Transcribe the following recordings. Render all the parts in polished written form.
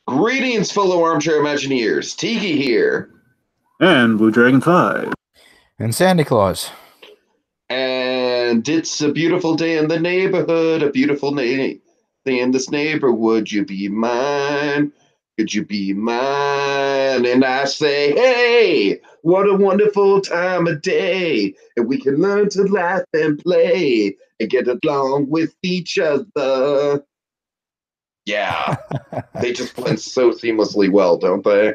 Greetings, fellow armchair Imagineers. Tiki here. And BlueDragonFive. And Santa Claus. And it's a beautiful day in the neighborhood, a beautiful day in this neighborhood. Would you be mine? Could you be mine? And I say, hey, what a wonderful time of day. And we can learn to laugh and play and get along with each other. Yeah, they just blend so seamlessly well, don't they?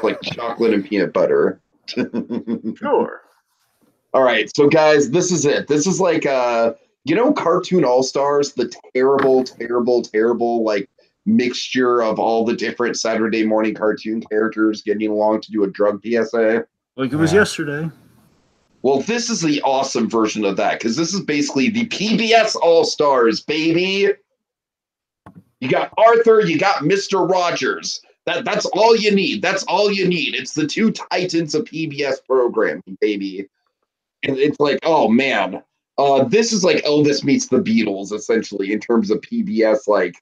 Like chocolate and peanut butter. Sure. All right, so guys, this is it. This is like Cartoon All-Stars, the terrible like mixture of all the different Saturday morning cartoon characters getting along to do a drug PSA. Like it was yesterday. Well, this is the awesome version of that, because this is basically the PBS All-Stars, baby. You got Arthur, you got Mr. Rogers. That's all you need. That's all you need. It's the two titans of PBS programming, baby. And it's like, oh man, this is like Elvis meets the Beatles, essentially, in terms of PBS. Like,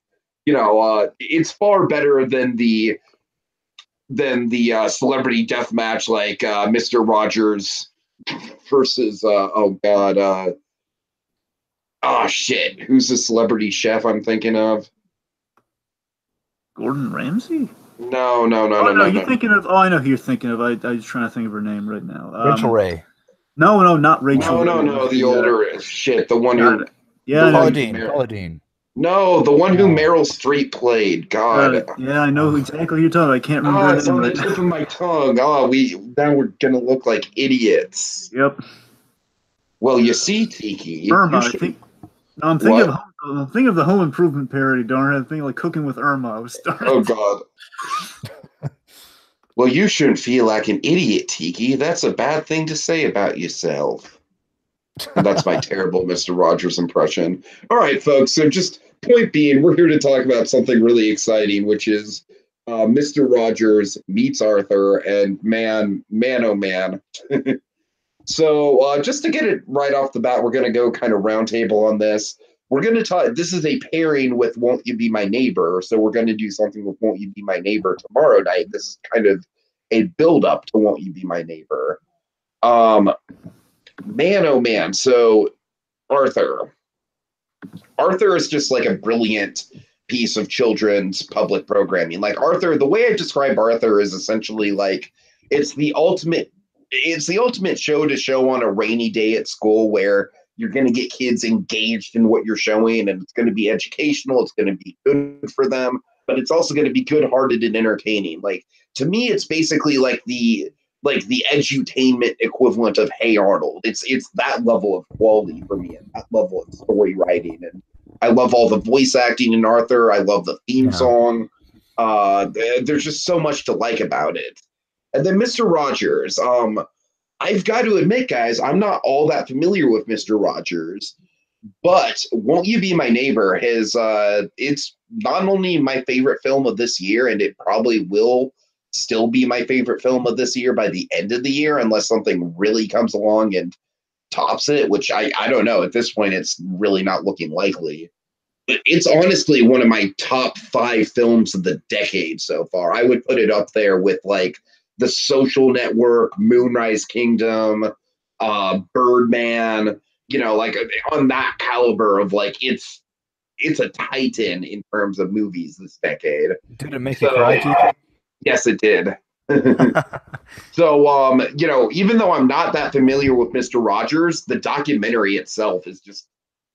it's far better than the celebrity death match, like Mr. Rogers versus who's the celebrity chef I'm thinking of? Gordon Ramsay? No. You're thinking of. Oh, I know who you're thinking of. I was trying to think of her name right now. Rachel Ray. No, not Rachel. No, the older shit. The one who. Yeah, Paula Deen. No, the one who Meryl Streep played. God. Yeah, I know exactly who you're talking about. I can't remember. It's on the tip of my tongue. Now we're gonna look like idiots. Yep. Well, you see, Tiki. Irma, I think. No, I'm thinking of the Home Improvement parody. Darn it! I'm thinking like Cooking with Irma. I was starting. Oh God. Well, you shouldn't feel like an idiot, Tiki. That's a bad thing to say about yourself. That's my terrible Mr. Rogers impression. All right, folks. So just point being, we're here to talk about something really exciting, which is Mr. Rogers meets Arthur, and man, oh man. So just to get it right off the bat, we're going to go kind of roundtable on this. We're going to talk. This is a pairing with Won't You Be My Neighbor. So we're going to do something with Won't You Be My Neighbor tomorrow night. This is kind of a build up to Won't You Be My Neighbor. Man, oh man. So Arthur is just like a brilliant piece of children's public programming. Like Arthur, the way I describe Arthur is essentially like it's the ultimate show to show on a rainy day at school, where you're going to get kids engaged in what you're showing, and it's going to be educational. It's going to be good for them, but it's also going to be good-hearted and entertaining. Like, to me, it's basically like the edutainment equivalent of Hey Arnold. It's that level of quality for me, and that level of story writing. And I love all the voice acting in Arthur. I love the theme song. There's just so much to like about it. And then Mr. Rogers, I've got to admit, guys, I'm not all that familiar with Mr. Rogers, but Won't You Be My Neighbor it's not only my favorite film of this year, and it probably will still be my favorite film of this year by the end of the year, unless something really comes along and tops it, which I don't know. At this point, it's really not looking likely. But it's honestly one of my top 5 films of the decade so far. I would put it up there with like The Social Network, Moonrise Kingdom, Birdman, like on that caliber of like it's a titan in terms of movies this decade. Did it make you cry, Tiki? Yes, it did. So, even though I'm not that familiar with Mr. Rogers, the documentary itself is just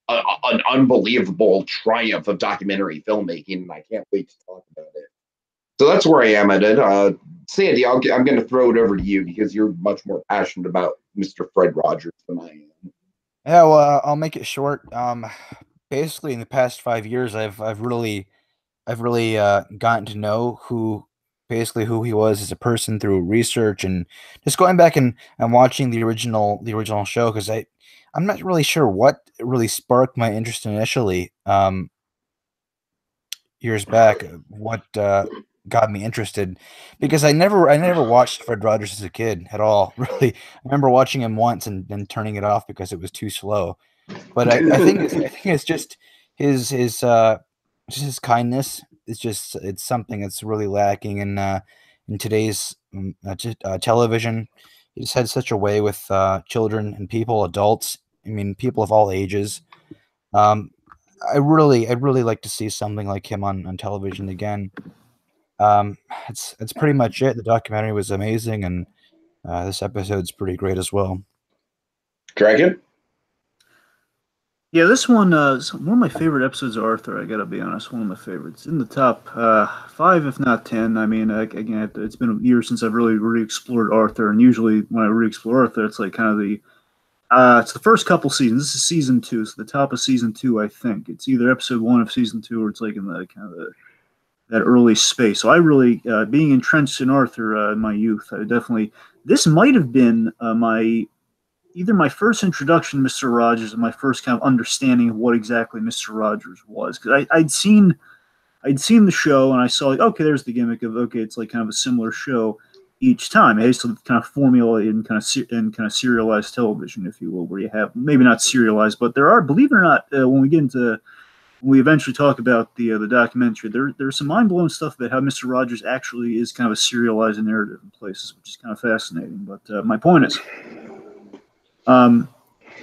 an unbelievable triumph of documentary filmmaking, and I can't wait to talk about it. So that's where I am at it. Sandy, I'm going to throw it over to you because you're much more passionate about Mr. Fred Rogers than I am. Yeah, well, I'll make it short. Basically, in the past 5 years, I've really gotten to know who he was as a person through research and just going back and watching the original show, because I'm not really sure what really sparked my interest initially. Years back, what got me interested, because I never watched Fred Rogers as a kid at all. Really, I remember watching him once and then turning it off because it was too slow. But I think it's just his kindness it's something that's really lacking in today's television. He just had such a way with children and people, adults. I mean, people of all ages. Um, I'd really like to see something like him on television again. It's pretty much it. The documentary was amazing, and this episode's pretty great as well. Dragon? Yeah, this one is one of my favorite episodes of Arthur. I gotta be honest, one of my favorites. In the top 5, if not 10. I mean, again, it's been a year since I've really re-explored Arthur, and usually when I re-explore Arthur, it's like kind of it's the first couple seasons. This is season 2, so the top of season 2, I think. It's either episode 1 of season 2, or it's like in the kind of that early space. So I really, being entrenched in Arthur in my youth, I definitely. This might have been either my first introduction to Mr. Rogers and my first kind of understanding of what exactly Mr. Rogers was, because I'd seen the show and I saw like, okay, there's the gimmick of, okay, it's like kind of a similar show each time. It has to kind of formulate in kind of serialized television, if you will, where you have maybe not serialized, but there are, believe it or not, when we eventually talk about the documentary, there's some mind blowing stuff about how Mr. Rogers actually is kind of a serialized narrative in places, which is kind of fascinating. But my point is. The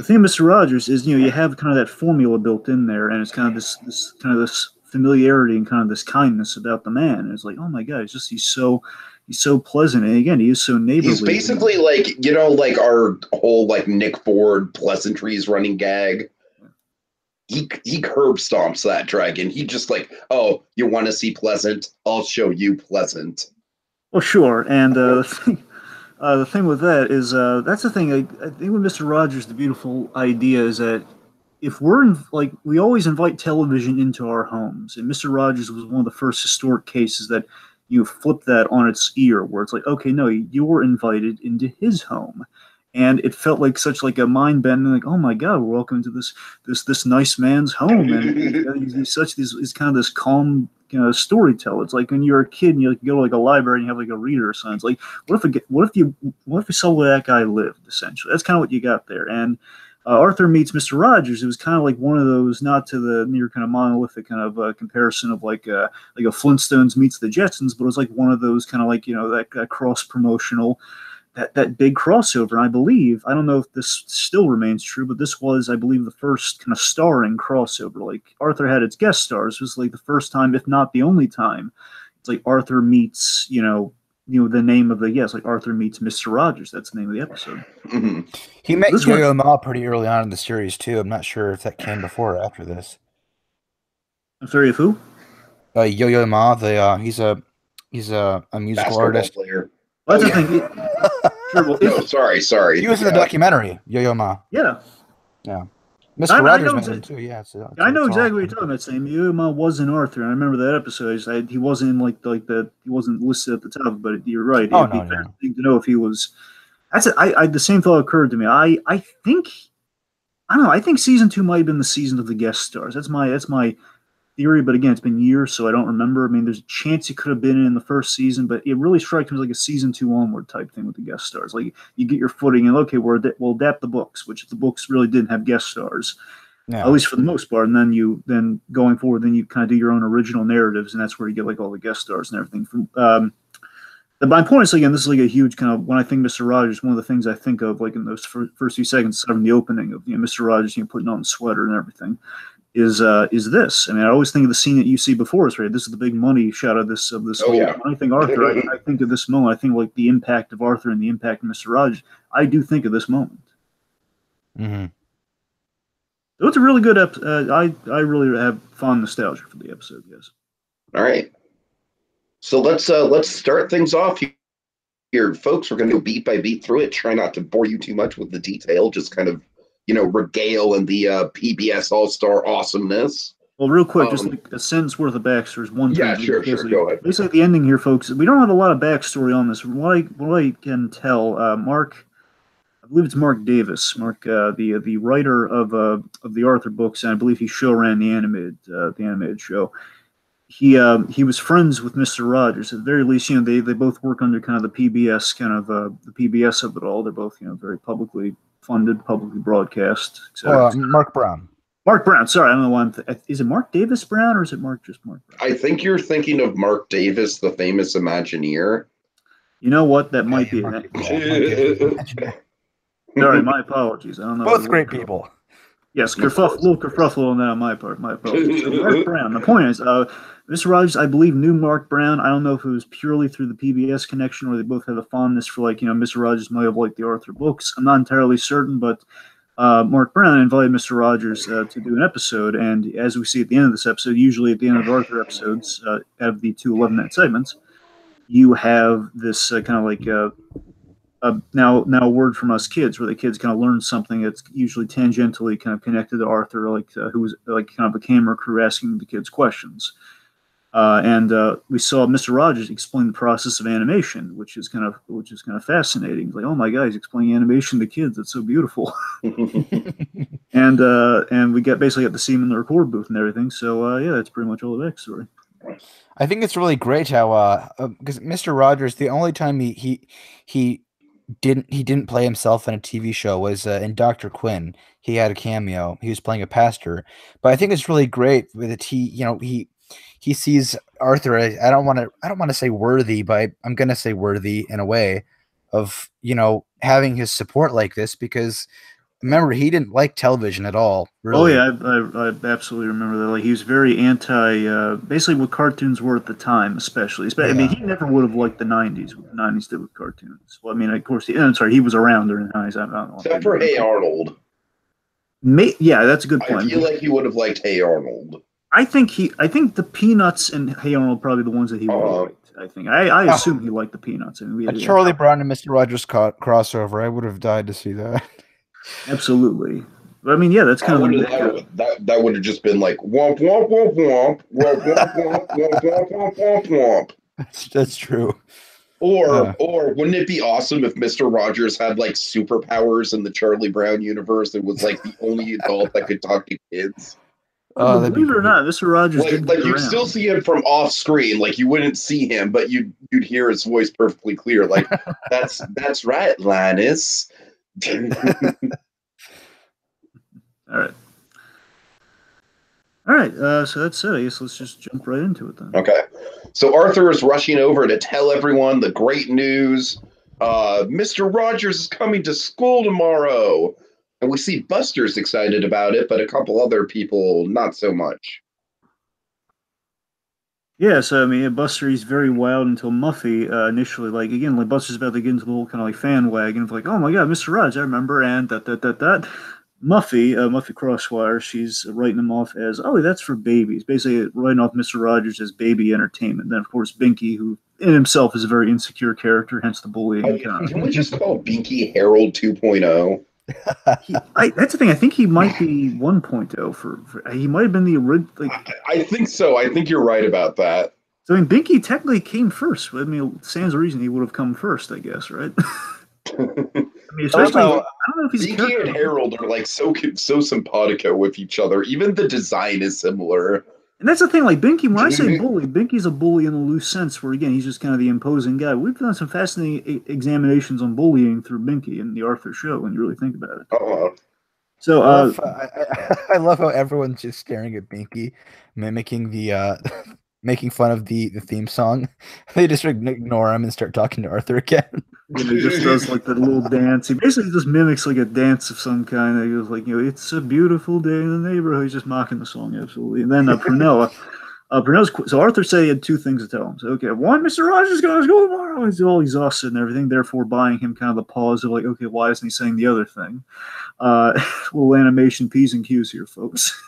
thing with Mr. Rogers is, you have kind of that formula built in there, and it's kind of this familiarity and kind of this kindness about the man. And it's like, oh my God, he's so pleasant, and again, he is so neighborly. He's basically like, like our whole like Nick Ford pleasantries running gag. He curb stomps that dragon. He just like, oh, you want to see pleasant? I'll show you pleasant. Well, sure, and the thing with that is, that's the thing. I think with Mr. Rogers, the beautiful idea is that if we always invite television into our homes, and Mr. Rogers was one of the first historic cases that you flip that on its ear, where it's like, okay, no, you were invited into his home, and it felt like such like a mind bending, like, oh my God, we're welcome to this nice man's home, and he's kind of this calm. Storyteller. It's like when you're a kid and you go to like a library and you have like a reader or something. It's like, what if you saw where that guy lived? Essentially, that's kind of what you got there. And Arthur meets Mr. Rogers. It was kind of like one of those, not to the near kind of monolithic kind of comparison of like a Flintstones meets the Jetsons, but it was like one of those kind of like that cross promotional. That big crossover, and I don't know if this still remains true, but this was, I believe, the first kind of starring crossover. Like Arthur had its guest stars. It was like the first time, if not the only time. It's like Arthur meets, the name of like Arthur meets Mr. Rogers. That's the name of the episode. Mm-hmm. He met Yo-Yo Ma pretty early on in the series too. I'm not sure if that came before or after this. I'm sorry, of who? Yo-Yo Ma. He's a musical basketball artist. Player. Well, that's the thing. Sure, well, sorry. He was in the documentary, Yo-Yo Ma. Yeah. Mr. Rogers met him too. Yeah, I know exactly what you're talking about. Sam, Yo-Yo Ma was in Arthur, and I remember that episode. He wasn't in like that. He wasn't listed at the top, but you're right. It'd be fascinating to know if he was. That's it. The same thought occurred to me. I think I don't know. I think season 2 might have been the season of the guest stars. That's my theory, but again, it's been years, so I don't remember. I mean, there's a chance he could have been in the first season, but it really strikes me as like a season 2 onward type thing with the guest stars. Like you get your footing, and okay, we'll adapt the books, which if the books really didn't have guest stars, at least for the most part, and then going forward, then you kind of do your own original narratives, and that's where you get like all the guest stars and everything. My point is, again, this is like a huge kind of, when I think Mr. Rogers, one of the things I think of like in those first few seconds of the opening of Mr. Rogers putting on the sweater and everything. Is this? I mean, I always think of the scene that you see before us, right? This is the big money shot of this. Whole, yeah. When I think Arthur, I think of this moment. I think like the impact of Arthur and the impact of Mr. Rogers. I do think of this moment. Mm-hmm. So it's a really good episode. I really have fond nostalgia for the episode. Yes. All right. So let's start things off here, folks. We're going to go beat by beat through it. Try not to bore you too much with the detail. Just kind of regale in the PBS All-Star awesomeness. Well, real quick, just like a sentence worth of backstory is one thing. Yeah, sure, go ahead. Basically, at the ending here, folks, we don't have a lot of backstory on this. From what I can tell, Mark, I believe it's Mark Davis, the writer of the Arthur books, and I believe he ran the animated show. He was friends with Mr. Rogers. At the very least, they both work under kind of the PBS the PBS of it all. They're both very publicly funded, publicly broadcast. Mark Brown. Mark Brown. Sorry, I don't know why is it Mark Davis Brown or is it just Mark Brown? I think you're thinking of Mark Davis, the famous Imagineer. You know what? That might be Mark, it. Sorry, my apologies. I don't know. Both great people. Yes, little kerfuffle on that on my part. My apologies. So Mark Brown. The point is, Mr. Rogers, I believe, knew Mark Brown. I don't know if it was purely through the PBS connection or they both had a fondness for, like, Mr. Rogers might have liked the Arthur books. I'm not entirely certain, but Mark Brown invited Mr. Rogers to do an episode. And as we see at the end of this episode, usually at the end of Arthur episodes, out of the 2 11-minute segments, you have this kind of like now a word from us kids, where the kids kind of learn something that's usually tangentially kind of connected to Arthur, like who was like kind of a camera crew asking the kids questions. And we saw Mr. Rogers explain the process of animation, which is kind of fascinating. Like, oh my God, he's explaining animation to kids. It's so beautiful. and we basically got to see him in the record booth and everything. So yeah, that's pretty much all the backstory. I think it's really great how because Mr. Rogers, the only time he didn't play himself in a TV show was in Dr. Quinn. He had a cameo. He was playing a pastor. But I think it's really great that he sees Arthur. I don't want to say worthy, but I'm going to say worthy in a way of, having his support like this, because remember, he didn't like television at all. Really. Oh yeah, I absolutely remember that. Like, he was very anti, basically what cartoons were at the time, especially. Yeah. I mean, he never would have liked the '90s. What the '90s did with cartoons. Well, I mean, of course, I'm sorry, he was around during the '90s. I don't know. Except for Hey Arnold. Yeah, that's a good point. I feel like he would have liked Hey Arnold. I think the Peanuts and Hey Arnold probably the ones that he would have liked. I think I assume he liked the Peanuts. I mean, Charlie Brown and Mr. Rogers crossover. I would have died to see that. Absolutely. But I mean, yeah, that's kind of that would have just been like womp womp womp womp womp womp womp womp womp womp womp. That's true. Or wouldn't it be awesome if Mr. Rogers had like superpowers in the Charlie Brown universe and was like the only adult that could talk to kids? Believe it or not, Mr. Rogers like you still see him from off screen, like you wouldn't see him, but you'd hear his voice perfectly clear. Like that's right, Linus. All right. So that's it. I guess let's just jump right into it then. Okay. So Arthur is rushing over to tell everyone the great news. Mr. Rogers is coming to school tomorrow. And we see Buster's excited about it, but a couple other people not so much. Yeah, so I mean, Buster, he's very wild until Muffy initially, like Buster's about to get into the whole kind of like fan wagon of like, oh my God, Mr. Rogers, I remember, and that. Muffy Crosswire, she's writing him off as, oh, that's for babies, basically writing off Mr. Rogers as baby entertainment. Then, of course, Binky, who in himself is a very insecure character, hence the bullying. Can we just call Binky Harold 2.0? That's the thing. I think he might be 1.0 for he might have been the original. I think so. I think you're right about that. So I mean, Binky technically came first. I mean, stands a reason he would have come first, I guess, right? I mean, especially, I don't know if he's Binky and Harold are like so simpatico with each other. Even the design is similar. And that's the thing, like Binky, when I say bully, Binky's a bully in a loose sense, where, again, he's just kind of the imposing guy. We've done some fascinating examinations on bullying through Binky in the Arthur show, when you really think about it. So I love how everyone's just staring at Binky, mimicking the making fun of the theme song. They just ignore him and start talking to Arthur again. He just does like the little dance. He basically just mimics like a dance of some kind. He goes like, it's a beautiful day in the neighborhood. He's just mocking the song, absolutely. And then Purnell, so Arthur said he had 2 things to tell him. So, okay, one, Mr. Rogers is going to school tomorrow. He's all exhausted and everything, therefore buying him kind of the pause of like, okay, why isn't he saying the other thing? Little animation P's and Q's here, folks.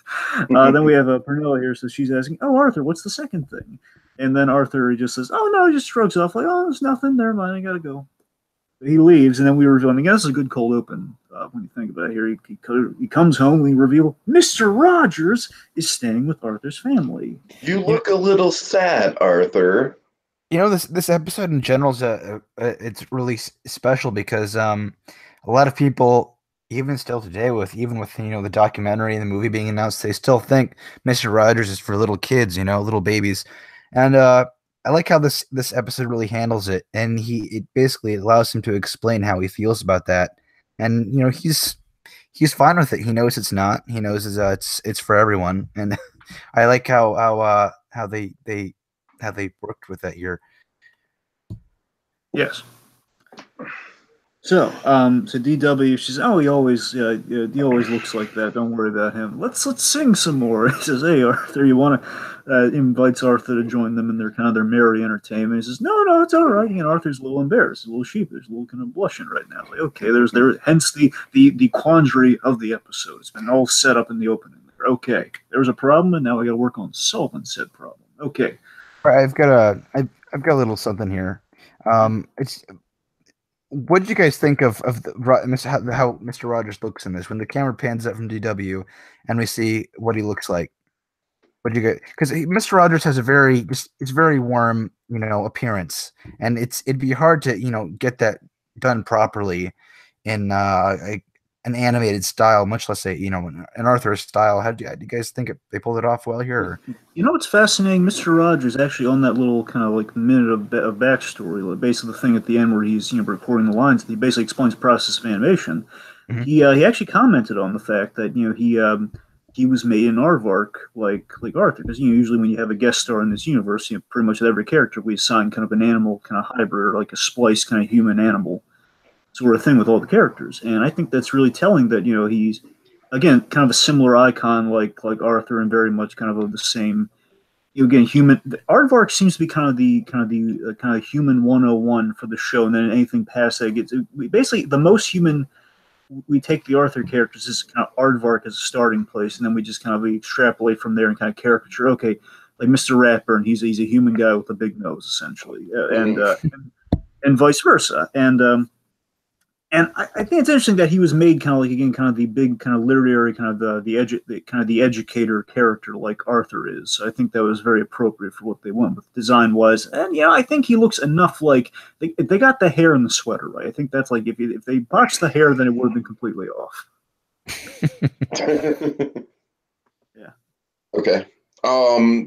Then we have Purnell here, so she's asking, oh, Arthur, what's the second thing? And then Arthur, he just says, oh, no, he just shrugs off like, oh, it's nothing, never mind, I gotta go. He leaves, and then we reveal, I guess it's a good cold open when you think about it here. He comes home, and we reveal Mr. Rogers is staying with Arthur's family. You look a little sad, Arthur. This episode in general is it's really special because a lot of people, even still today, with the documentary and the movie being announced, they still think Mr. Rogers is for little kids, little babies, and I like how this episode really handles it, and it basically allows him to explain how he feels about that, and he's he's fine with it. He knows it's not. He knows it's for everyone, and I like how they worked with that here. Yes. So, so DW, she says, "Oh, he always looks like that. Don't worry about him. Let's sing some more." He says, "Hey, Arthur, you want to?" Invites Arthur to join them in their merry entertainment. He says, "No, it's all right." Arthur's a little embarrassed, a little sheepish, a little kind of blushing right now. It's like, okay, hence the quandary of the episode. It's been all set up in the opening. Okay, there was a problem, and now I got to work on solving said problem. Okay, I've got a little something here. It's what did you guys think of how Mr. Rogers looks in this when the camera pans up from DW and we see what he looks like? What do you get? Because Mr. Rogers has it's very warm, appearance, and it'd be hard to get that done properly in an animated style, much less an Arthur style. How do you guys think they pulled it off well here? What's fascinating? Mr. Rogers actually on that little kind of like minute of backstory, basically the thing at the end where he's recording the lines. He basically explains the process of animation. Mm-hmm. He actually commented on the fact that he was made in aardvark like Arthur, because usually when you have a guest star in this universe, pretty much every character we assign kind of an animal, kind of hybrid, or like a spliced kind of human animal sort of thing with all the characters. And I think that's really telling that he's again kind of a similar icon like Arthur, and very much kind of the same. Again, human. Aardvark seems to be kind of the human 101 for the show, and then anything past that gets basically the most human. We take the Arthur characters as kind of Aardvark as a starting place, and then we just kind of extrapolate from there and kind of caricature. Okay, like Mr. Ratburn, he's a human guy with a big nose, essentially, and vice versa. And I think it's interesting that he was made kind of like, again, kind of the big kind of literary kind of the educator character like Arthur is. So I think that was very appropriate for what they went with design wise. And I think he looks enough like they got the hair and the sweater right. I think that's like if they botched the hair, then it would have been completely off. Yeah. Okay.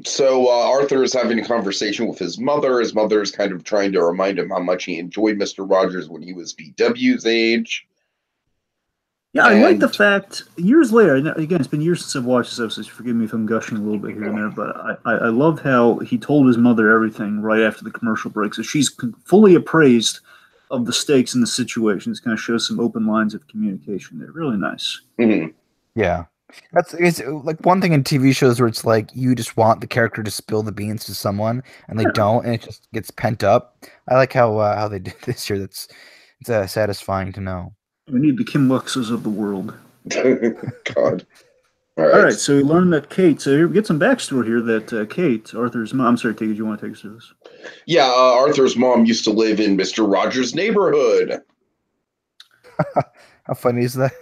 So Arthur is having a conversation with his mother. His mother is kind of trying to remind him how much he enjoyed Mr. Rogers when he was DW's age. Yeah, I like the fact, years later, again, it's been years since I've watched this episode, so forgive me if I'm gushing a little bit here and there, but I love how he told his mother everything right after the commercial break, so she's fully appraised of the stakes in the situation. It kind of shows some open lines of communication there. Really nice. Mm-hmm. Yeah. It's like one thing in TV shows where it's like you just want the character to spill the beans to someone and they don't, and it just gets pent up. I like how they did this here. It's satisfying to know. We need the Kim Luxes of the world. God. All right. So we learned that Kate. So here we get some backstory here that Kate, Arthur's mom. I'm sorry, Tig, do you want to take us through this? Yeah, Arthur's mom used to live in Mr. Rogers' neighborhood. How funny is that?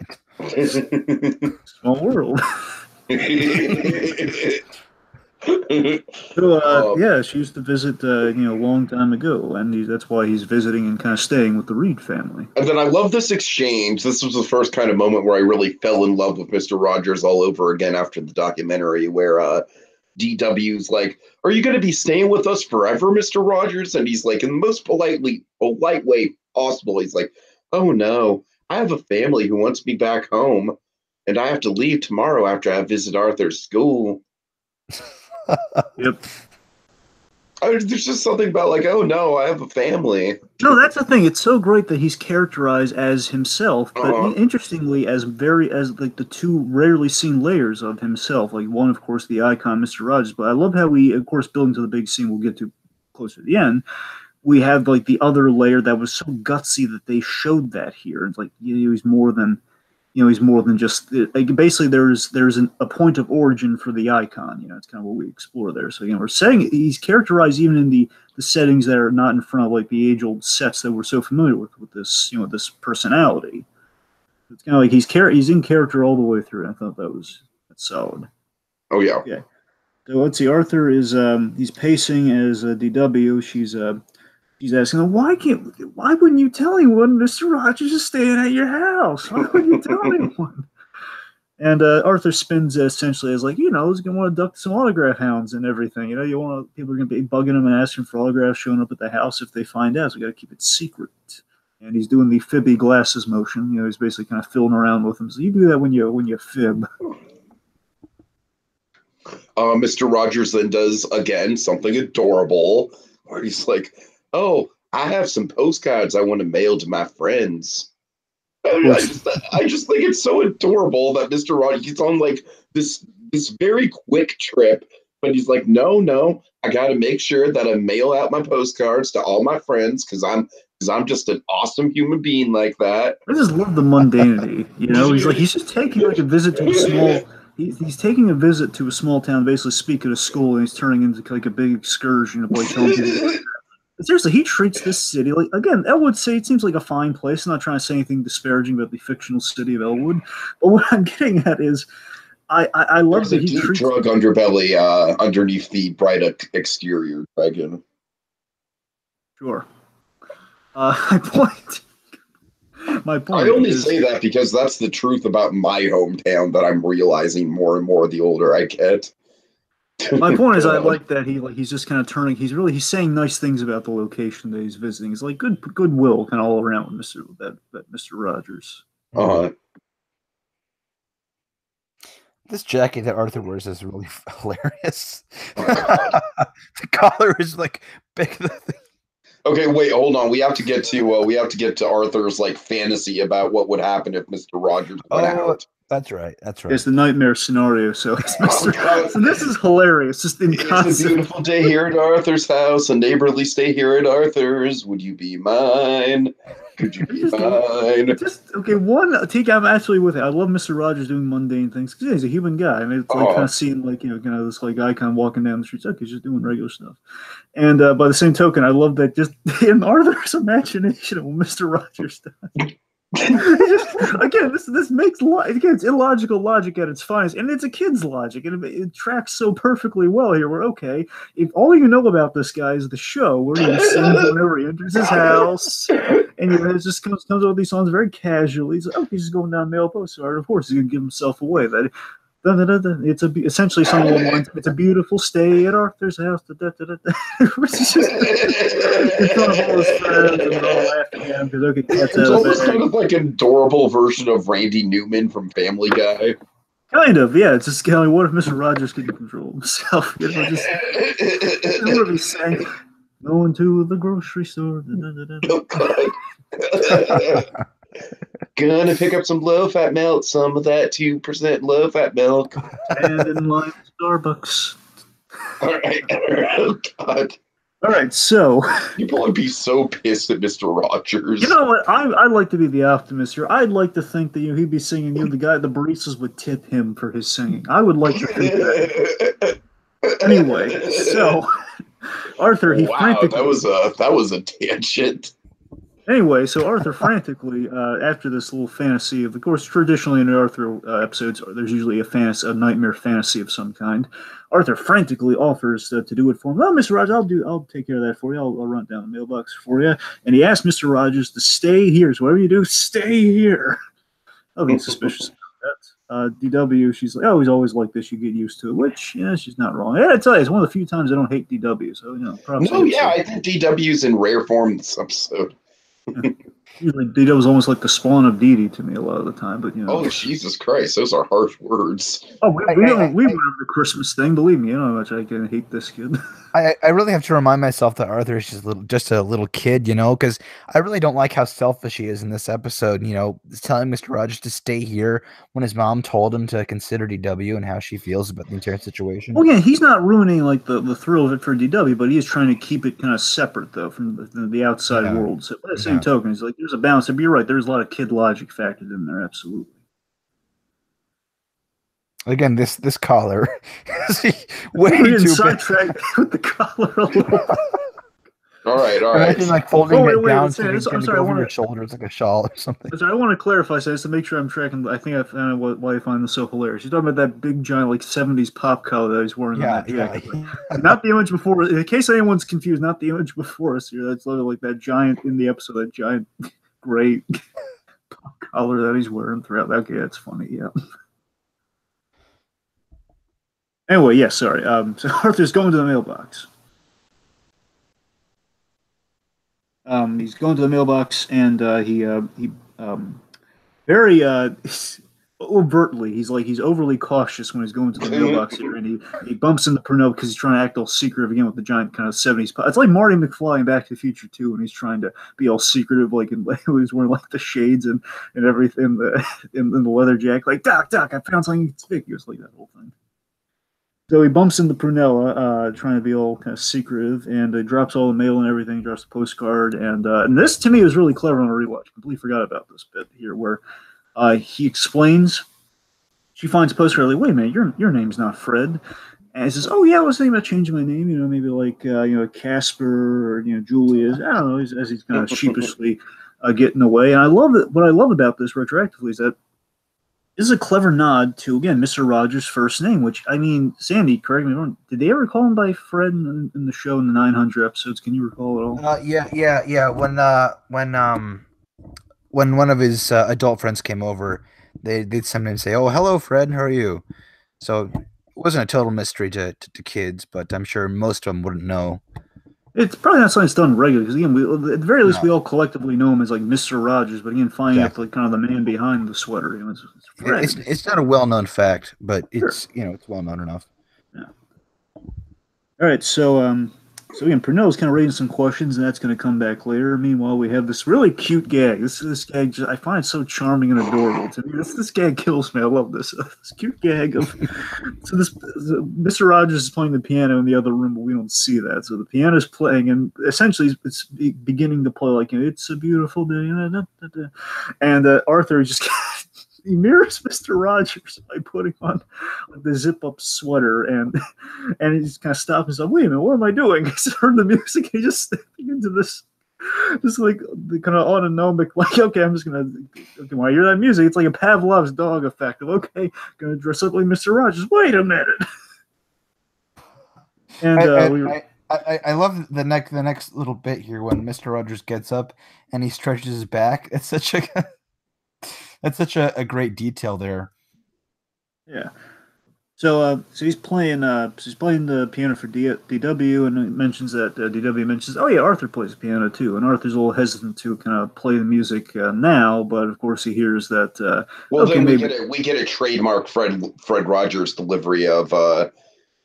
Small world. So, yeah, she used to visit, a long time ago, and that's why he's visiting and kind of staying with the Reed family. And then I love this exchange. This was the first kind of moment where I really fell in love with Mr. Rogers all over again after the documentary, where DW's like, "Are you going to be staying with us forever, Mr. Rogers?" And he's like, in the most polite way possible, he's like, "Oh no, I have a family who wants me back home, and I have to leave tomorrow after I visit Arthur's school." Yep. There's just something about like, oh no, I have a family. No, that's the thing. It's so great that he's characterized as himself, but interestingly, as like the two rarely seen layers of himself. Like one, of course, the icon, Mr. Rogers. But I love how we, of course, building to the big scene we'll get to closer to the end. We have like the other layer that was so gutsy that they showed that here. It's like he's more than. He's more than just like, basically there's a point of origin for the icon. It's kind of what we explore there. So we're saying he's characterized even in the settings that are not in front of like the age-old sets that we're so familiar with this this personality. It's kind of like he's in character all the way through. I thought that's solid. Oh yeah. Yeah. So let's see. Arthur is he's pacing as DW. She's asking, why wouldn't you tell anyone Mr. Rogers is staying at your house? Why wouldn't you tell anyone? And Arthur spins essentially as like, he's going to want to duck some autograph hounds and everything. People are going to be bugging him and asking for autographs, showing up at the house if they find out. So we got to keep it secret. and he's doing the fibby glasses motion. You know, he's basically kind of fiddling around with him. So you do that when you fib. Mr. Rogers then does again something adorable, where he's like, "Oh, I have some postcards I want to mail to my friends." I just think it's so adorable that Mr. Rogers, he's on like this very quick trip, but he's like, no, I got to make sure that I mail out my postcards to all my friends because I'm just an awesome human being like that. I just love the mundanity. You know, he's just taking like a visit to a small. He's taking a visit to a small town, basically speak at a school, and he's turning into like a big excursion of like telling people. Seriously, he treats this city like, again, Elwood City seems like a fine place. I'm not trying to say anything disparaging about the fictional city of Elwood, but what I'm getting at is, I love There's that a deep drug underbelly underneath the bright exterior, Dragon. Sure. My point. I only say that because that's the truth about my hometown that I'm realizing more and more the older I get. My point is, I like that he's just kind of turning. He's saying nice things about the location that he's visiting. It's like goodwill kind of all around with Mr. Rogers. This jacket that Arthur wears is really hilarious. The collar is like big. Okay, wait, hold on. We have to get to Arthur's like fantasy about what would happen if Mr. Rogers went out. That's right. It's the nightmare scenario. So, so this is hilarious. Just in concept. It's a beautiful day here at Arthur's house, a neighborly stay here at Arthur's. Would you be mine? Could you be mine? Tiki, I'm actually with it. I love Mr. Rogers doing mundane things because he's a human guy. I mean, it's like kind of seeing like kind of this like guy kind of walking down the streets. Okay, he's just doing regular stuff. And by the same token, I love that just in Arthur's imagination of what Mr. Rogers does. Again, this makes it's illogical logic at its finest, and it's a kid's logic, and it tracks so perfectly well here. We're okay. If all you know about this guy is the show, where he sings whenever he enters his house, and it just comes up with these songs very casually. He's like, he's just going down mail postcard. Of course, he's gonna give himself away. That it's essentially some of the lines. It's a beautiful stay at Arthur's house. It's just in front of all his friends, and they're all laughing at him because it's almost kind of like an adorable version of Randy Newman from Family Guy. Kind of, yeah. It's just kind of what if Mr. Rogers could control himself? What if he's saying, "Going to the grocery store"? Oh, God. Gonna pick up some low-fat milk, some of that 2% low-fat milk. And in line at Starbucks. All right. Oh, God. All right, so... People would be so pissed at Mr. Rogers. You know what? I'd like to be the optimist here. I'd like to think that he'd be singing, the baristas would tip him for his singing. I would like to think that. Anyway, so... Arthur, that was a tangent. Anyway, so Arthur frantically, after this little fantasy of course, traditionally in the Arthur episodes, there's usually a nightmare fantasy of some kind. Arthur frantically offers to do it for him. Well, Mr. Rogers, I'll take care of that for you. I'll run it down the mailbox for you. And he asked Mr. Rogers to stay here. So whatever you do, stay here. I'll be suspicious about that. DW, she's like, he's always like this. You get used to it, which, she's not wrong. Yeah, I tell you, it's one of the few times I don't hate DW. So, probably. No, yeah, I think DW's in rare form this episode. Usually Dito was almost like the spawn of Dee Dee to me a lot of the time, but Oh, Jesus Christ, those are harsh words. Oh, we went over the Christmas thing. Believe me, you know how much I can hate this kid. I really have to remind myself that Arthur is just a little kid, because I really don't like how selfish he is in this episode. Telling Mr. Rogers to stay here when his mom told him to consider DW and how she feels about the entire situation. Well, yeah, he's not ruining like the thrill of it for DW, but he is trying to keep it kind of separate though from the outside world. So by the same token, he's like, there's a balance. But you're right, there's a lot of kid logic factored in there, absolutely. Again, this collar is way too sidetracked with the collar a little. All right. Imagine like folding it down I'm sorry, over your shoulders like a shawl or something. I want to clarify, so just to make sure I'm tracking. I think I found out why I find this so hilarious. You're talking about that big giant like 70s pop collar that he's wearing on that jacket. Yeah. Not the image before. In case anyone's confused, not the image before us here. That's literally like that giant in the episode, that giant gray pop collar that he's wearing throughout. Okay, that's funny. Yeah. Anyway, yes, sorry. So Arthur's going to the mailbox. He's going to the mailbox, and he very overtly he's overly cautious when he's going to the mailbox here, and he bumps into Purnell because he's trying to act all secretive again with the giant kind of 70s. It's like Marty McFly in Back to the Future too, when he's trying to be all secretive, like he's wearing like the shades and everything, in the leather jacket, like Doc, I found something conspicuous, like that whole thing. So he bumps into Prunella, trying to be all kind of secretive, and drops all the mail and everything, drops the postcard, and this to me was really clever on a rewatch. Completely forgot about this bit here, where he explains. She finds a postcard, like, wait a minute, your name's not Fred. And he says, oh yeah, I was thinking about changing my name, maybe like Casper or Julius. I don't know, as he's kind of sheepishly getting away. And I love it. What I love about this retroactively is that this is a clever nod to, again, Mr. Rogers' first name, which, I mean, Sandy, correct me if I'm wrong, did they ever call him by Fred in the show in the 900 episodes? Can you recall at all? Yeah. When one of his adult friends came over, they'd sometimes say, "Oh, hello, Fred. How are you?" So it wasn't a total mystery to kids, but I'm sure most of them wouldn't know. It's probably not something that's done regularly, because, again, at the very least, we all collectively know him as, like, Mr. Rogers, but, again, finding out, like, kind of the man behind the sweater, it's Fred. It's not a well-known fact, but it's, it's well-known enough. Yeah. All right, so again, Purnella's kind of raising some questions, and that's going to come back later. Meanwhile, we have this really cute gag. This gag, I find it so charming and adorable to me. This gag kills me. I love this. This cute gag of Mr. Rogers is playing the piano in the other room, but we don't see that. So the piano's playing, and essentially it's beginning to play like, it's a beautiful day, and Arthur just he mirrors Mr. Rogers by putting on the zip-up sweater, and he's kind of stopping himself. Wait a minute, what am I doing? He's heard the music. He's just stepping into this like the kind of autonomic, like, okay, I'm just gonna, okay, when I hear that music, it's like a Pavlov's dog effect of, okay, gonna dress up like Mr. Rogers. Wait a minute. And I love the next little bit here when Mr. Rogers gets up and he stretches his back. It's such a that's such a great detail there. Yeah. So he's playing the piano for DW, and it mentions that DW mentions, oh yeah, Arthur plays the piano too, and Arthur's a little hesitant to kind of play the music now, but of course he hears that. Well, okay, then we get a trademark Fred Rogers delivery of.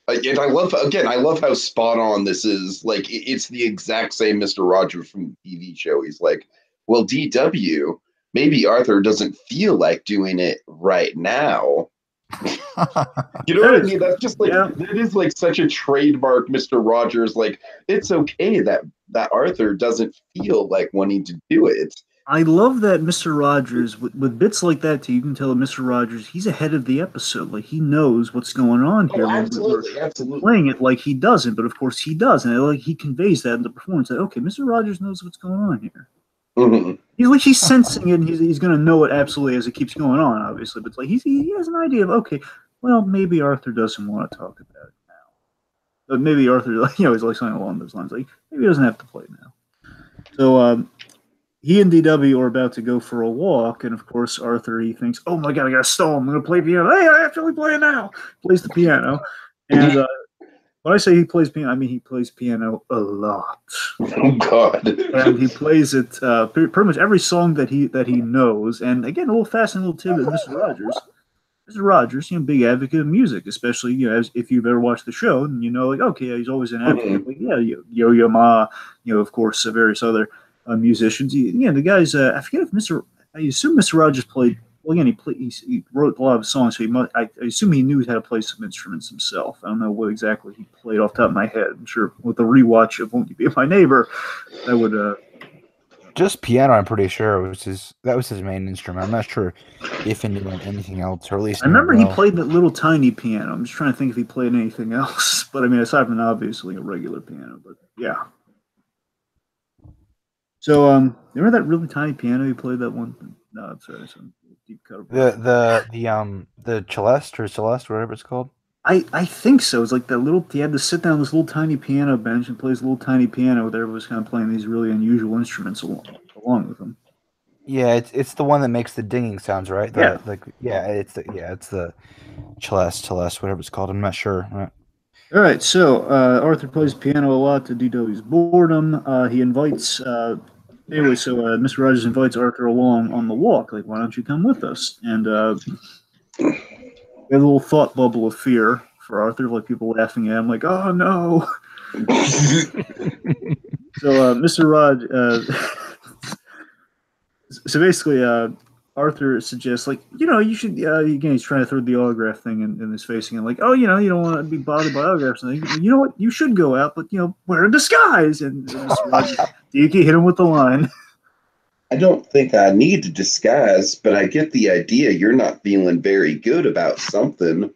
And I love how spot on this is. Like, it's the exact same Mr. Rogers from the TV show. He's like, well, DW, maybe Arthur doesn't feel like doing it right now. You know what I mean? That's just like, it is like such a trademark Mr. Rogers. Like, it's okay that Arthur doesn't feel like wanting to do it. I love that Mr. Rogers, with bits like that, you can tell that Mr. Rogers, he's ahead of the episode. Like, he knows what's going on here. Absolutely. Playing it like he doesn't, but of course he does. And like, he conveys that in the performance that, okay, Mr. Rogers knows what's going on here. Mm-hmm. He's sensing it, and he's going to know it absolutely as it keeps going on, obviously. But it's like he has an idea of, okay, well, maybe Arthur doesn't want to talk about it now. But maybe Arthur, he's like something along those lines. Like, maybe he doesn't have to play now. So he and DW are about to go for a walk, and of course Arthur, he thinks, oh my god, I got to stall him. I'm going to play piano. Hey, I actually play it now. Plays the piano, and when I say he plays piano, I mean he plays piano a lot. Oh God! And he plays it pretty much every song that he knows. And again, a little fascinating little tidbit, Mr. Rogers. Mr. Rogers, big advocate of music, especially if you've ever watched the show, and like, okay, he's always an advocate. Like, Yo-Yo Ma, of course, various other musicians. The guys. I forget if I assume Mr. Rogers played. Well, again, he wrote a lot of songs, so I assume he knew how to play some instruments himself. I don't know what exactly he played off the top of my head. I'm sure with the rewatch of Won't You Be My Neighbor, that would just piano. I'm pretty sure that was his main instrument. I'm not sure if he knew anything else, or at least I remember he played that little tiny piano. I'm just trying to think if he played anything else. But I mean, aside from obviously a regular piano, but yeah. So remember that really tiny piano he played that one? No, I'm sorry. Deep cut. The Celeste or Celeste, whatever it's called. I think so. It's like that little. He had to sit down on this little tiny piano bench and plays a little tiny piano. There was kind of playing these really unusual instruments along with him. Yeah, it's the one that makes the dinging sounds, right? Yeah. It's the Celeste, whatever it's called. I'm not sure. All right, so Arthur plays piano a lot to DW's boredom. He invites, anyway, so Mr. Rogers invites Arthur along on the walk. Like, why don't you come with us? And we have a little thought bubble of fear for Arthur, like people laughing at him, like, oh no. So Mr. Rod, so basically, Arthur suggests, like, you should, again, he's trying to throw the autograph thing in his face again, like, oh, you don't want to be bothered by autographs. And you know what? You should go out, but, wear a disguise. And Mr. Rogers, Tiki hit him with the line. I don't think I need to disguise, but I get the idea you're not feeling very good about something.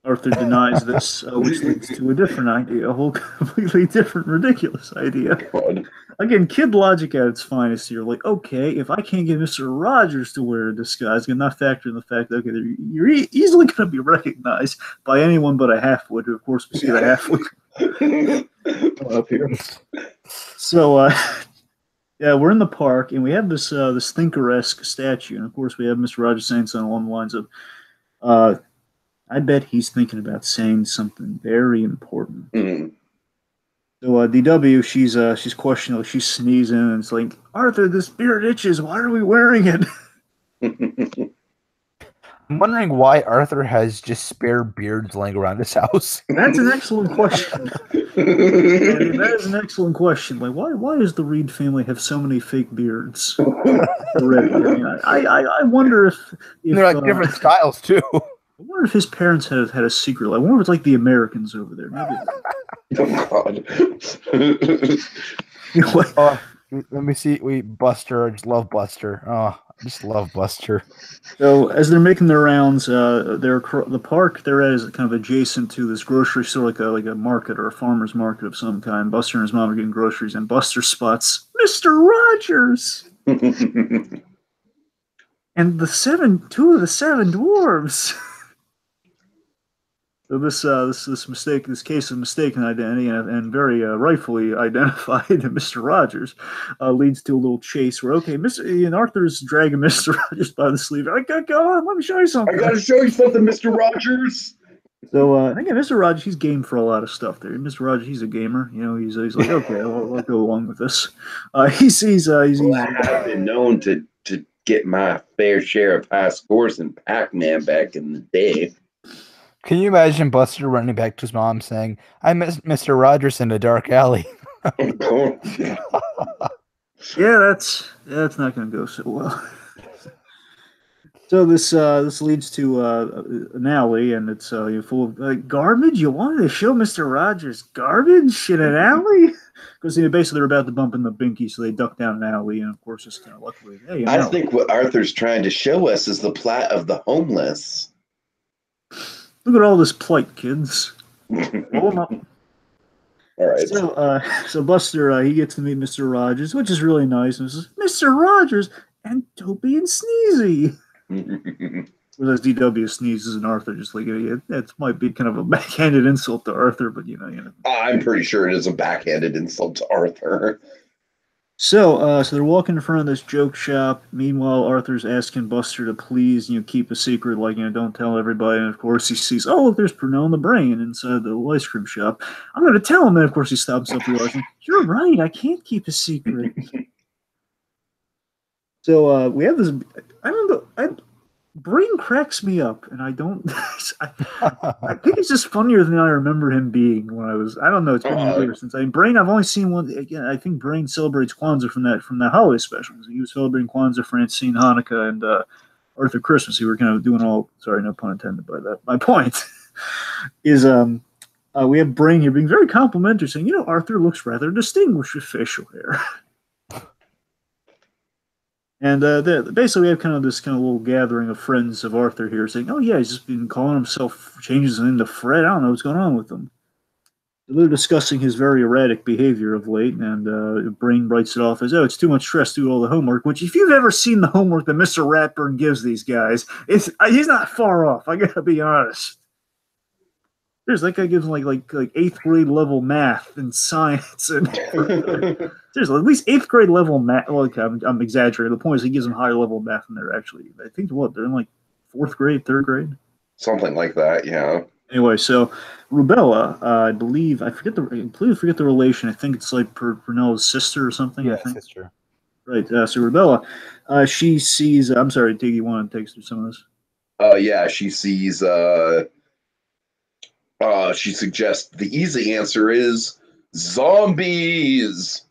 Arthur denies this, which leads to a different idea, a whole completely different, ridiculous idea. God. Again, kid logic at its finest here. Like, okay, if I can't get Mr. Rogers to wear a disguise, I'm not factoring the fact that, okay, you're easily going to be recognized by anyone but a halfwit, who, of course, we see the halfwit up here. So, yeah, we're in the park, and we have this thinker-esque statue, and of course, we have Mr. Rogers saying something along the lines of, I bet he's thinking about saying something very important. Mm. So DW, she's questioning, like, she's sneezing, and it's like, Arthur, this beard itches. Why are we wearing it? I'm wondering why Arthur has just spare beards laying around his house. That's an excellent question. That is an excellent question. Like, why does the Reed family have so many fake beards already? I wonder if they're like different styles too. I wonder if his parents had a secret. I wonder if it's like the Americans over there. Maybe. Oh God. Let me see. Buster. I just love Buster. Oh, I just love Buster. So as they're making their rounds, the park they're at is kind of adjacent to this grocery store, like a market or a farmer's market of some kind. Buster and his mom are getting groceries, and Buster spots Mr. Rogers and two of the seven dwarves. So this case of mistaken identity and very rightfully identified Mr. Rogers leads to a little chase where, okay, and Arthur's dragging Mr. Rogers by the sleeve. I got go on, let me show you something. I gotta show you something, Mr. Rogers. So again, Mr. Rogers, he's game for a lot of stuff there. Mr. Rogers, he's a gamer. He's like, okay, I'll go along with this. He's I've been known to get my fair share of high scores in Pac-Man back in the day. Can you imagine Buster running back to his mom saying, I met Mr. Rogers in a dark alley? Yeah, that's not going to go so well. So this leads to an alley, and it's full of garbage. You wanted to show Mr. Rogers garbage in an alley? Because basically they're about to bump into Binky, so they duck down an alley, and of course it's kind of luckily. Hey, I think what Arthur's trying to show us is the plight of the homeless. Look at all this plight, kids. Roll them up. All right. So Buster, he gets to meet Mr. Rogers, which is really nice. And says, Mr. Rogers and Dopey and Sneezy. Whereas DW sneezes and Arthur just like, that might be kind of a backhanded insult to Arthur, but I'm pretty sure it is a backhanded insult to Arthur. So they're walking in front of this joke shop. Meanwhile, Arthur's asking Buster to please, keep a secret, like, don't tell everybody. And of course, he sees, oh, look, there's Pernell and the Brain inside the ice cream shop. I'm going to tell him. And of course, he stops up, realizing, you're right, I can't keep a secret. So we have this. I don't know. Brain cracks me up, and I don't. I think it's just funnier than I remember him being when I was. I don't know. It's been years since Brain. I've only seen one. Again, I think Brain celebrates Kwanzaa from that holiday special. He was celebrating Kwanzaa, Francine, Hanukkah, and Arthur Christmas. He were kind of doing all. Sorry, no pun intended by that. My point is, we have Brain here being very complimentary, saying, Arthur looks rather distinguished with facial hair. And basically, we have kind of this little gathering of friends of Arthur here saying, oh, yeah, he's just been calling himself, changes into Fred. I don't know what's going on with him. They're discussing his very erratic behavior of late, and Brain writes it off as, oh, it's too much stress to do all the homework, which if you've ever seen the homework that Mr. Ratburn gives these guys, he's not far off. I got to be honest. There's that guy gives them like 8th grade level math and science and seriously, at least 8th grade level math. Well, okay, I'm exaggerating. The point is he gives them higher level math than they're actually. I think they're in like 4th grade, 3rd grade, something like that. Yeah. Anyway, so Rubella, I believe I completely forget the relation. I think it's like Pernell's sister or something. I Yeah, think. sister. Right. So Rubella, she sees. I'm sorry, Tig. You want to take us through some of this? Yeah, she sees. She suggests the easy answer is zombies.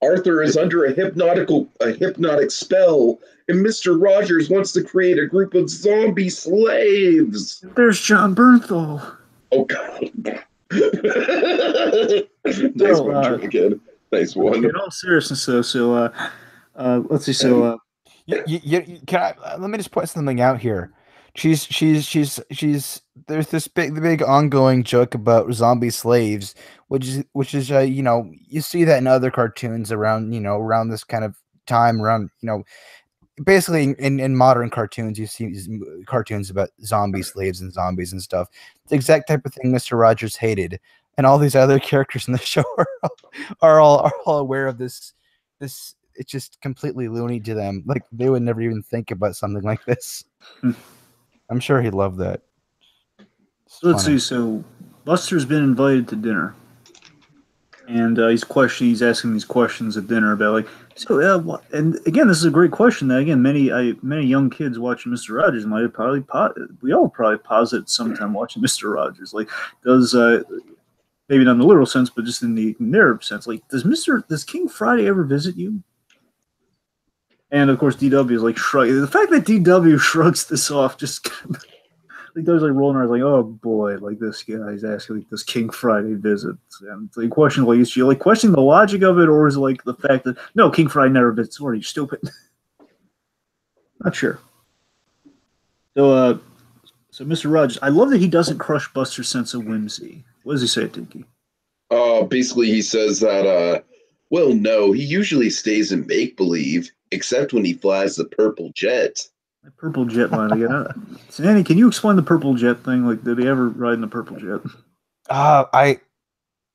Arthur is under a hypnotic spell, and Mr. Rogers wants to create a group of zombie slaves. There's John Bernthal. Oh God! Nice So, one, Dragon. Nice one. in all seriousness, though, let's see. Can I let me just point something out here. She's there's this big ongoing joke about zombie slaves, which is you see that in other cartoons around around this kind of time around basically in modern cartoons you see these cartoons about zombie slaves and zombies and stuff. The exact type of thing Mr. Rogers hated, and all these other characters in the show are all aware of this. It's just completely loony to them. Like they would never even think about something like this. I'm sure he'd love that. It's Let's funny. see. So Buster's been invited to dinner, and he's asking these questions at dinner about like and again, this is a great question that again many young kids watching Mister Rogers might have probably we all probably posit sometime watching Mister Rogers. Like, does maybe not in the literal sense, but just in the narrative sense, like does King Friday ever visit you? And of course, DW is like shrug. The fact that DW shrugs this off just like those like rolling eyes, like, oh boy, like this guy's asking like this King Friday visits, and the question like, is she like questioning the logic of it, or is it like the fact that no, King Friday never visits? Or are you stupid? Not sure. So Mr. Rogers, I love that he doesn't crush Buster's sense of whimsy. What does he say, Tinky? Basically, he says that, well, no, he usually stays in make believe, except when he flies the purple jet. That purple jet line again. So Annie, can you explain the purple jet thing? Like, did he ever ride in the purple jet? I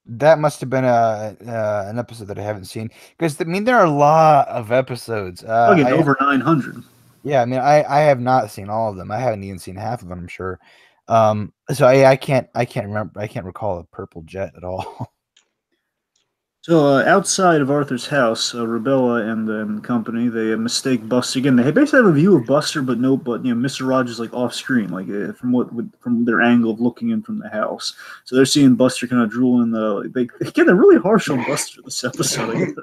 that must have been an episode that I haven't seen because I mean there are a lot of episodes. Again, over 900. Yeah, I mean I have not seen all of them. I haven't even seen half of them. I'm sure. So I can't remember. I can't recall a purple jet at all. So outside of Arthur's house, Rebella and company, they mistake Buster again. They basically have a view of Buster, but Mister Rogers like off screen, like from their angle of looking in from the house. So they're seeing Buster kind of drooling. They're really harsh on Buster this episode.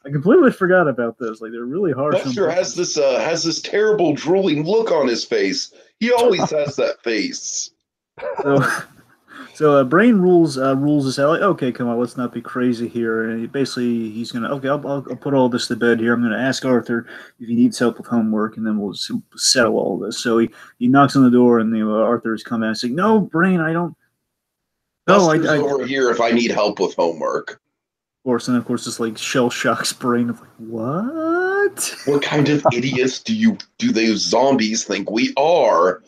I completely forgot about this. Like they're really harsh. Buster has this terrible drooling look on his face. He always has that face. So Brain rules us out. Like, okay, come on, let's not be crazy here. And he's gonna I'll put all this to bed here. I'm gonna ask Arthur if he needs help with homework, and then we'll settle all this. So he knocks on the door, and Arthur is coming out and saying, "No, Brain, I don't." Buster's over here if I need help with homework. Of course, this like shell shocks Brain of like, what? What kind of idiots do those zombies think we are?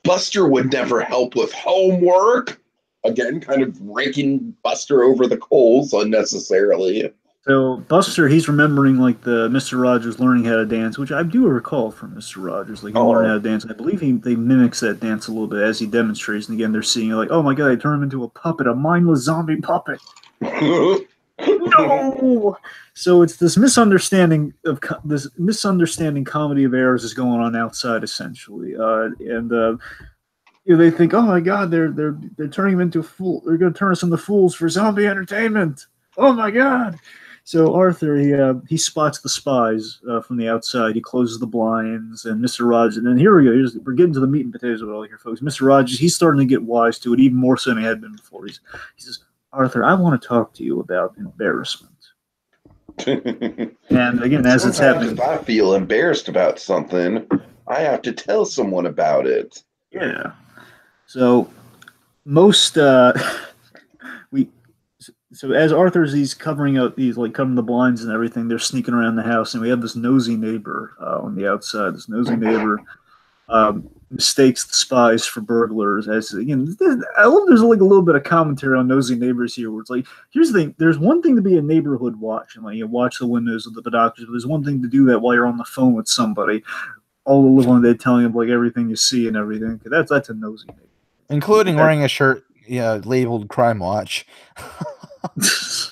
Buster would never help with homework. Again, kind of raking Buster over the coals unnecessarily. So Buster, he's remembering like the Mister Rogers learning how to dance, which I do recall from Mister Rogers. Like he learned how to dance. I believe they mimics that dance a little bit as he demonstrates. And again, they're seeing like, oh my god, I turned him into a puppet, a mindless zombie puppet. No. So it's this misunderstanding comedy of errors is going on outside essentially, they think, oh my god, they're turning him into a fool. They're going to turn us into fools for zombie entertainment. Oh my god! So Arthur he spots the spies from the outside. He closes the blinds, and Mister Rogers. And then here we go. We're getting to the meat and potatoes of it all here, folks. Mister Rogers, he's starting to get wise to it, even more so than he had been before. He says, Arthur, I want to talk to you about embarrassment. And again, as it's happening, if I feel embarrassed about something, I have to tell someone about it. Yeah. So most so as he's covering the blinds and everything, they're sneaking around the house, and we have this nosy neighbor on the outside. This nosy neighbor mistakes the spies for burglars. As again, I love there's like a little bit of commentary on nosy neighbors here, where it's like, here's the thing: there's one thing to be a neighborhood watch and like you watch the windows of the doctors, but there's one thing to do that while you're on the phone with somebody. all the Live on Dead telling him like everything you see and everything. That's a nosy neighbor. Including wearing a shirt labeled Crime Watch.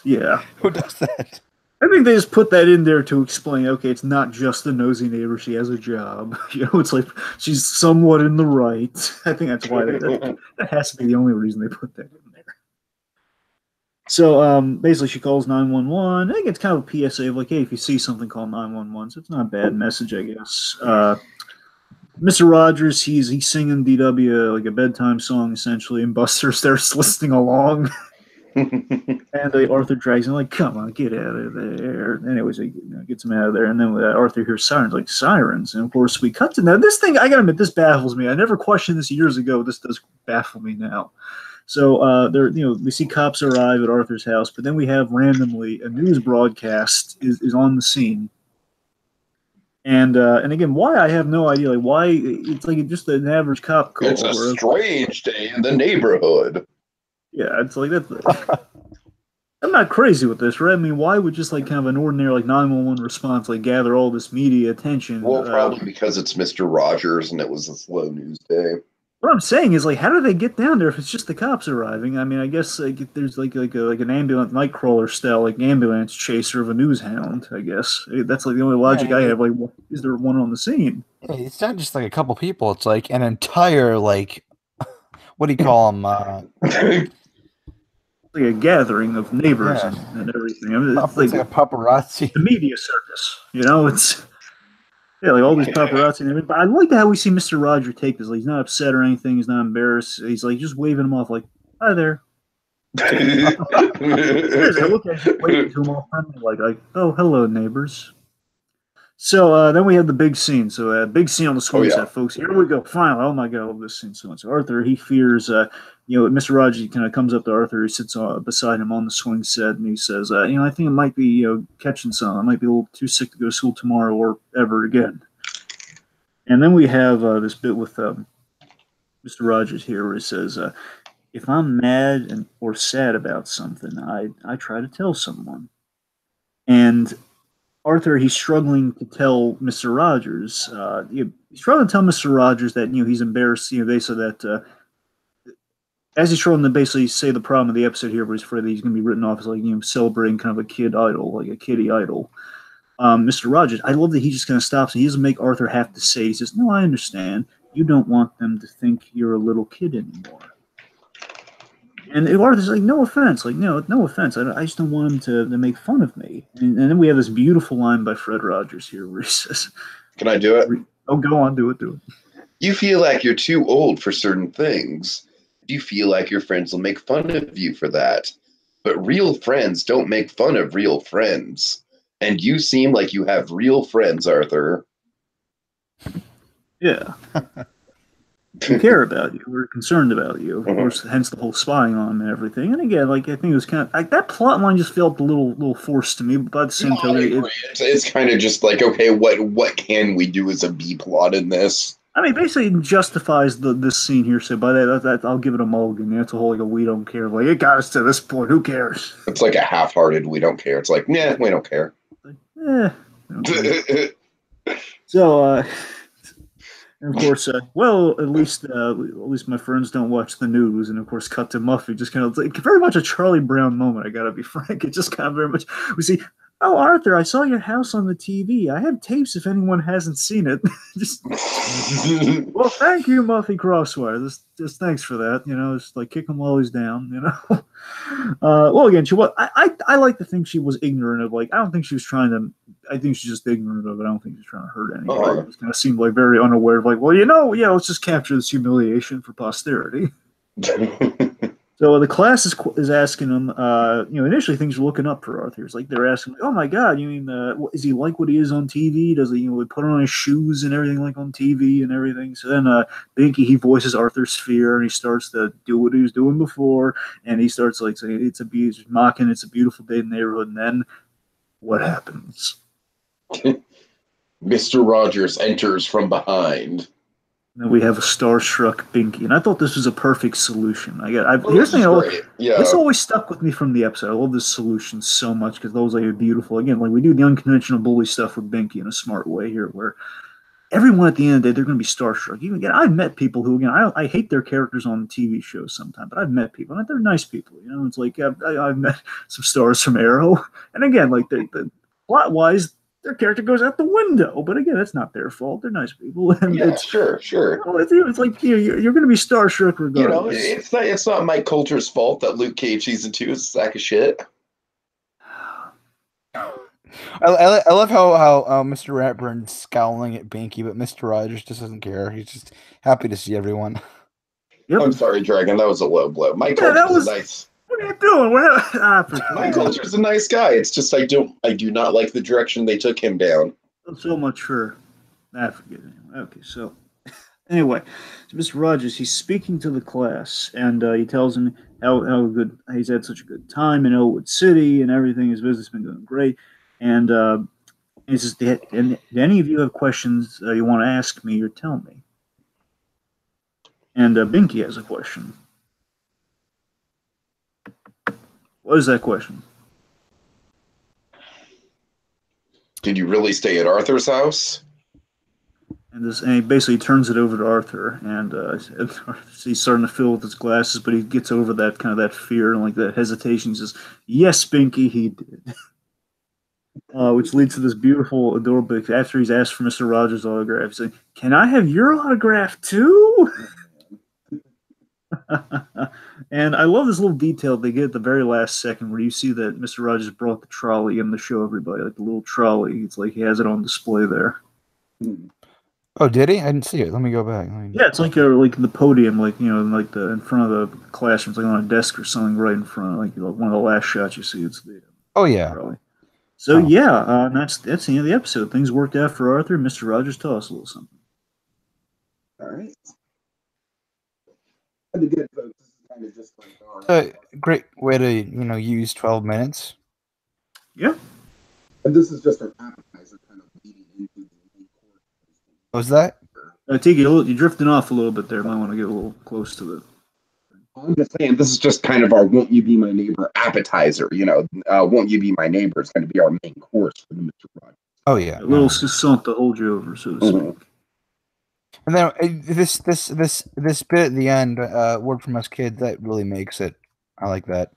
Yeah. Who does that? I think they just put that in there to explain, okay, it's not just a nosy neighbor. She has a job. It's like she's somewhat in the right. I think that's why that has to be the only reason they put that in there. So basically, she calls 911. I think it's kind of a PSA of like, hey, if you see something, call 911. So it's not a bad message, I guess. Mr. Rogers, he's singing DW like a bedtime song essentially, and Buster starts listening along. And Arthur drags him like, come on, get out of there. Anyways, he gets him out of there, and then Arthur hears sirens, like sirens, and of course we cut to now. This thing, I gotta admit, this baffles me. I never questioned this years ago. This does baffle me now. So we see cops arrive at Arthur's house, but then we have randomly a news broadcast is on the scene. And again, why I have no idea. Like why it's like just an average cop call. It's a strange day in the neighborhood. Yeah, it's like that. I'm not crazy with this, right? I mean, why would just like kind of an ordinary like 911 response like gather all this media attention? Well, probably because it's Mr. Rogers and it was a slow news day. What I'm saying is, like, how do they get down there if it's just the cops arriving? I mean, I guess like there's like an ambulance nightcrawler style like ambulance chaser of a news hound. I guess that's like the only logic I have. Like, is there one on the scene? It's not just like a couple people. It's like an entire like what do you call them? Like a gathering of neighbors and everything. I mean, it's like a paparazzi. The media circus, it's. Yeah, like all these paparazzi and everything. But I like how we see Mr. Roger take this. Like, he's not upset or anything. He's not embarrassed. He's like just waving him off, like, "Hi there." I look at him, waving to him all friendly, like, "Oh, hello, neighbors." So then we have the big scene. So big scene on the swing set, folks. Here we go. Finally, oh my God, I love this scene so much. So Arthur, he fears. Mr. Rogers kind of comes up to Arthur. He sits beside him on the swing set, and he says, I think it might be catching some. I might be a little too sick to go to school tomorrow or ever again. And then we have this bit with Mr. Rogers here where he says, if I'm mad or sad about something, I try to tell someone. And Arthur, he's struggling to tell Mr. Rogers. He's struggling to tell Mr. Rogers that he's embarrassed. They said that as he's trying to basically say the problem of the episode here, where he's afraid that he's going to be written off as like celebrating kind of a kid idol, like a kiddie idol. Mr. Rogers, I love that he just kind of stops and he doesn't make Arthur have to say. He says, "No, I understand. You don't want them to think you're a little kid anymore." And Arthur's like, "No offense, no offense. I just don't want him to make fun of me." And then we have this beautiful line by Fred Rogers here where he says, "Can I do it?" Oh, go on, do it. You feel like you're too old for certain things. You feel like your friends will make fun of you for that. But real friends don't make fun of real friends. And you seem like you have real friends, Arthur. Yeah. We care about you. We're concerned about you. Of course, hence the whole spying on him and everything. And again, I think it was kind of like that plot line just felt a little forced to me. But by the same token, it's kind of just like, okay, what can we do as a B plot in this? I mean, basically, it justifies this scene here. So by that, I'll give it a mulligan. It's a whole like a we don't care. Like it got us to this point. Who cares? It's like a half-hearted we don't care. It's like, nah, we don't care. So, and of course, at least my friends don't watch the news. And of course, cut to Muffy, just kind of like very much a Charlie Brown moment. I gotta be frank. It just kind of very much we see. Oh, Arthur, I saw your house on the TV. I have tapes if anyone hasn't seen it. Well, thank you, Muffy Crosswire. Just thanks for that. Just like kick him while he's down. Well, again, I like to think she was ignorant of, like, I don't think she was trying to, I think she's just ignorant of it. I don't think she's trying to hurt anybody. It just kind of seemed like very unaware of, like, well, let's just capture this humiliation for posterity. So the class is asking him, initially things are looking up for Arthur. It's like they're asking, oh my God, you mean, is he like what he is on TV? Does he, put on his shoes and everything like on TV and everything? So then Binky, he voices Arthur's fear and he starts to do what he was doing before. And he starts like saying, it's a beautiful day in the neighborhood. And then what happens? Mr. Rogers enters from behind. And then we have a starstruck Binky, and I thought this was a perfect solution. Here's the thing, this always stuck with me from the episode. I love this solution so much because those are beautiful. Again, like we do the unconventional bully stuff with Binky in a smart way here, where everyone at the end of the day, they're going to be starstruck. Even again, I've met people who, again, I hate their characters on TV shows sometimes, but I've met people, and they're nice people. You know, it's like I've met some stars from Arrow, and again, like the plot wise, their character goes out the window. But again, that's not their fault. They're nice people, and Yeah, sure. it's like you're going to be starstruck regardless. It's not Mike Coulter's fault that Luke Cage season 2 is a sack of shit. I love how Mr. Ratburn's scowling at Binky, but Mr. Rogers just doesn't care. He's just happy to see everyone. Yep. I'm sorry, Dragon. That was a low blow. Mike Coulter's nice. What are you doing? Mike Coulter's a nice guy. It's just I do not like the direction they took him down. So much for I forget it. Okay, so anyway, so Mr. Rogers, he's speaking to the class, and he tells them how good he's had such a good time in Elwood City and everything. His business has been going great, and he says, "Do any of you have questions you want to ask me or tell me?" And Binky has a question. What is that question? Did you really stay at Arthur's house? And he basically turns it over to Arthur, and he's starting to fill with his glasses, but he gets over that kind of that fear and like that hesitation. He says, "Yes, Binky, he did," which leads to this beautiful, adorable. After he's asked for Mr. Rogers' autograph, he's like, "Can I have your autograph too?" And I love this little detail they get at the very last second where you see that Mr. Rogers brought the trolley in to show everybody, like the little trolley. It's like he has it on display there. Oh, did he? I didn't see it. Let me go back. Yeah, it's like the podium, like like the in front of the classroom, it's like on a desk or something right in front. Like one of the last shots you see, it's the oh yeah. Trolley. So that's the end of the episode. Things worked out for Arthur. Mr. Rogers, tell us a little something. All right. That'd be good, folks. This is kind of just like a great way to use 12 minutes. Yeah. And this is just an appetizer, kind of leading into the main course. What was that? Tiki, you're drifting off a little bit there. Might want to get a little close to the. I'm just saying, this is just kind of our "Won't You Be My Neighbor" appetizer. "Won't You Be My Neighbor" is going to be our main course for the Mr. Rogers. Oh yeah, a little croissant to hold you over, so to speak. And then this bit at the end, word from us kids, that really makes it. I like that.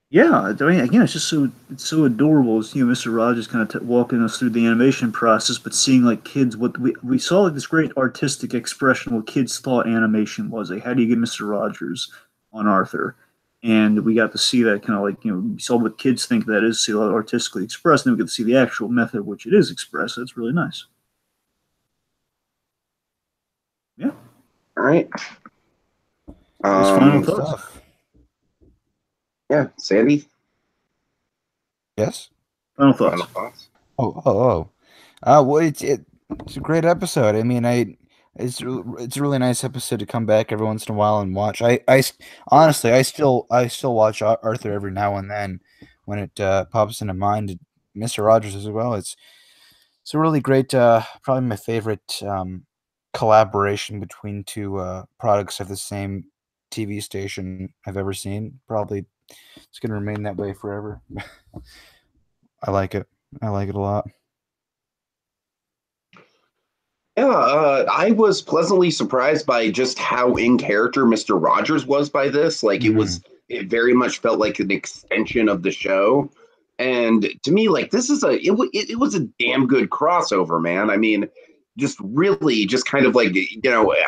Yeah, I mean, again, it's so adorable. It's, Mr. Rogers kind of walking us through the animation process, but seeing like kids, what we saw like this great artistic expression of what kids thought animation was. Like, how do you get Mr. Rogers on Arthur? And we got to see that kind of like, we saw what kids think that is, see a lot artistically expressed, and then we get to see the actual method which it is expressed. That's really nice. Yeah. All right. Final thoughts. Yeah, Sandy. Yes. Final thoughts. Well, it's a great episode. I mean, it's a really nice episode to come back every once in a while and watch. I honestly, I still watch Arthur every now and then when it pops into mind. Mr. Rogers as well. It's a really great, probably my favorite collaboration between two products of the same TV station I've ever seen. Probably it's going to remain that way forever. I like it. I like it a lot. Yeah, I was pleasantly surprised by just how in character Mr. Rogers was by this. Like, it very much felt like an extension of the show. And to me, like, this is it was a damn good crossover, man. I mean, just really just kind of like,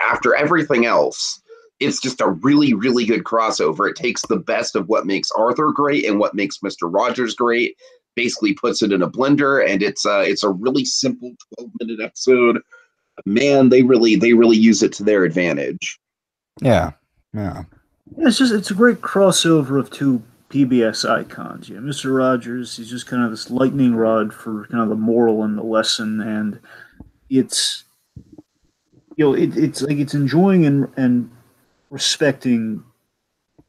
after everything else, it's just a really, really good crossover. It takes the best of what makes Arthur great and what makes Mr. Rogers great, basically puts it in a blender, and it's a really simple 12-minute episode. Man, they really use it to their advantage. Yeah. It's a great crossover of two PBS icons. Yeah, Mr. Rogers, he's just kind of this lightning rod for kind of the moral and the lesson, and it's it's like it's enjoying and respecting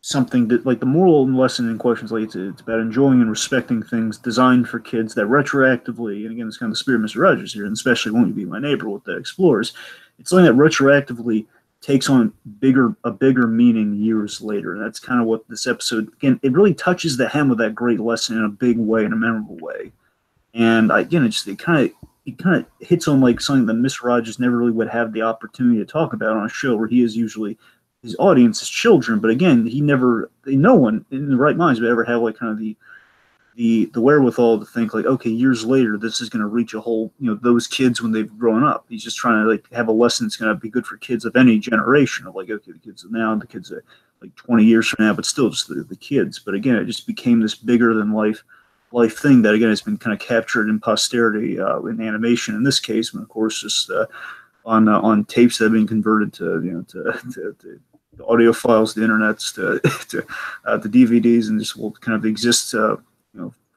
something that, like, the moral and lesson in questions, like it's about enjoying and respecting things designed for kids that retroactively, and again, it's kind of the spirit of Mr. Rogers here, and especially "Won't You Be My Neighbor" with the Explorers. It's something that retroactively takes on a bigger meaning years later. And that's kind of what this episode, again, it really touches the hem of that great lesson in a big way, in a memorable way. And it kind of he kind of hits on like something that Mr. Rogers never really would have the opportunity to talk about on a show where he is usually his audience is children. But again, no one in the right minds would ever have like kind of the wherewithal to think like, okay, years later, this is going to reach a whole, those kids when they've grown up. He's just trying to like have a lesson that's going to be good for kids of any generation of like, okay, the kids now, the kids are like 20 years from now, but still just the kids. But again, it just became this bigger than life thing that again has been kind of captured in posterity in animation in this case, and of course just on tapes that have been converted to audio files, the internets, to DVDs, and just will kind of exist from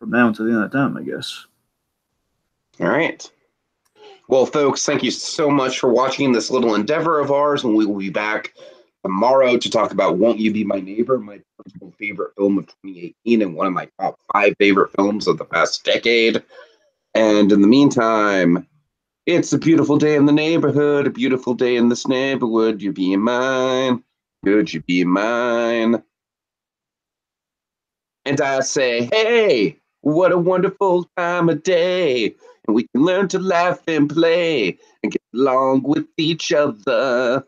now until the end of time, I guess. All right. Well, folks, thank you so much for watching this little endeavor of ours, and we will be back tomorrow to talk about Won't You Be My Neighbor, my personal favorite film of 2018 and one of my top 5 favorite films of the past decade. And in the meantime, it's a beautiful day in the neighborhood, a beautiful day in this neighborhood. You be mine, could you be mine? And I say, hey, what a wonderful time of day. And we can learn to laugh and play and get along with each other.